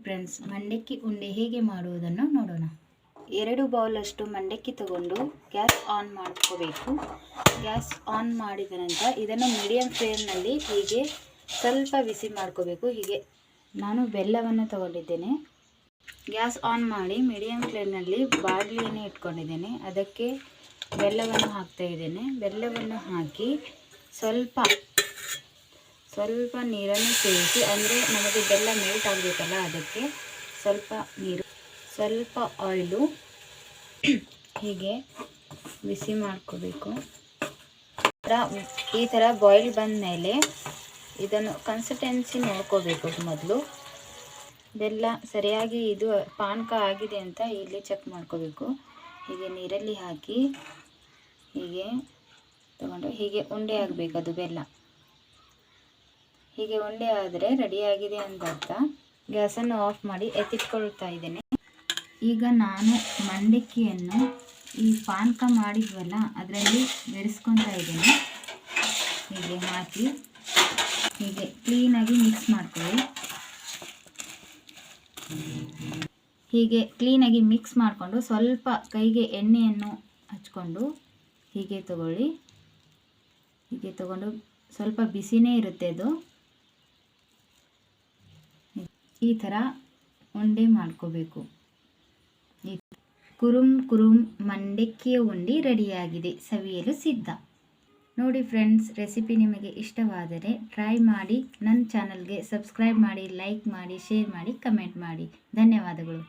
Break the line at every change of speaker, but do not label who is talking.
Friends, ಮಂಡಕ್ಕಿ ಉಂಡೆ ಹೇಗೆ ಮಾಡುವುದನ್ನು ನೋಡೋಣ. 2 ಬೌಲಷ್ಟು ಮಂಡಕ್ಕಿ ತಗೊಂಡು ಗ್ಯಾಸ್ ಆನ್ ಮಾಡ್ಕೋಬೇಕು. ಗ್ಯಾಸ್ ಆನ್ ಮಾಡಿದ ನಂತರ ಇದನ್ನು ಮೀಡಿಯಂ ಫ್ಲೇಮ್ನಲ್ಲಿ ಹೀಗೆ ಸ್ವಲ್ಪ ಬಿಸಿ ಮಾಡ್ಕೋಬೇಕು. ಹೀಗೆ ನಾನು ಬೆಲ್ಲವನ್ನು ತಗೊಂಡಿದ್ದೇನೆ. ಗ್ಯಾಸ್ ಆನ್ ಮಾಡಿ ಮೀಡಿಯಂ ಫ್ಲೇಮ್ನಲ್ಲಿ ಬಾಣಲಿಯನ್ನು ಇಟ್ಕೊಂಡಿದ್ದೇನೆ. ಅದಕ್ಕೆ ಬೆಲ್ಲವನ್ನು ಹಾಕ್ತಾ ಇದ್ದೇನೆ. ಬೆಲ್ಲವನ್ನು ಹಾಕಿ ಸ್ವಲ್ಪ ನೀರನ್ನು ಸೇರಿಸಿ, ಅಂದರೆ ನಮಗೆ ಬೆಲ್ಲ ಮೆಲ್ಟ್ ಆಗಬೇಕಲ್ಲ, ಅದಕ್ಕೆ ಸ್ವಲ್ಪ ನೀರು, ಸ್ವಲ್ಪ ಆಯಿಲು ಹೀಗೆ ಬಿಸಿ ಮಾಡ್ಕೋಬೇಕು. ಈ ಥರ ಬಾಯ್ಲ್ ಬಂದ ಮೇಲೆ ಇದನ್ನು ಕನ್ಸಿಸ್ಟೆನ್ಸಿ ನೋಡ್ಕೋಬೇಕು. ಮೊದಲು ಬೆಲ್ಲ ಸರಿಯಾಗಿ ಇದು ಪಾನಕ ಆಗಿದೆ ಅಂತ ಇಲ್ಲಿ ಚೆಕ್ ಮಾಡ್ಕೋಬೇಕು. ಹೀಗೆ ನೀರಲ್ಲಿ ಹಾಕಿ ಹೀಗೆ ತಗೊಂಡು ಹೀಗೆ ಉಂಡೆ ಆಗಬೇಕು. ಅದು ಬೆಲ್ಲ ಹೀಗೆ ಉಂಡೆ ಆದರೆ ರೆಡಿಯಾಗಿದೆ ಅಂತ ಅರ್ಥ. ಗ್ಯಾಸನ್ನು ಆಫ್ ಮಾಡಿ ಎತ್ತಿಟ್ಕೊಳ್ತಾ ಇದ್ದೇನೆ. ಈಗ ನಾನು ಮಂಡಕ್ಕಿಯನ್ನು ಈ ಪಾನಕ ಮಾಡಿದ್ವಲ್ಲ ಅದರಲ್ಲಿ ಬೆರೆಸ್ಕೊತಾ ಇದ್ದೇನೆ. ಹೀಗೆ ಹಾಕಿ ಹೀಗೆ ಕ್ಲೀನಾಗಿ ಮಿಕ್ಸ್ ಮಾಡ್ಕೊಳ್ಳಿ. ಹೀಗೆ ಕ್ಲೀನಾಗಿ ಮಿಕ್ಸ್ ಮಾಡಿಕೊಂಡು ಸ್ವಲ್ಪ ಕೈಗೆ ಎಣ್ಣೆಯನ್ನು ಹಚ್ಕೊಂಡು ಹೀಗೆ ತಗೊಳ್ಳಿ. ಹೀಗೆ ತಗೊಂಡು ಸ್ವಲ್ಪ ಬಿಸಿನೇ ಇರುತ್ತೆ ಅದು. ಈ ಥರ ಉಂಡೆ ಮಾಡ್ಕೋಬೇಕು. ಕುರುಮ್ ಮಂಡಕ್ಕಿಯ ಉಂಡೆ ರೆಡಿಯಾಗಿದೆ, ಸವಿಯಲು ಸಿದ್ಧ. ನೋಡಿ ಫ್ರೆಂಡ್ಸ್, ರೆಸಿಪಿ ನಿಮಗೆ ಇಷ್ಟವಾದರೆ ಟ್ರೈ ಮಾಡಿ. ನನ್ನ ಚಾನಲ್ಗೆ ಸಬ್ಸ್ಕ್ರೈಬ್ ಮಾಡಿ, ಲೈಕ್ ಮಾಡಿ, ಶೇರ್ ಮಾಡಿ, ಕಮೆಂಟ್ ಮಾಡಿ. ಧನ್ಯವಾದಗಳು.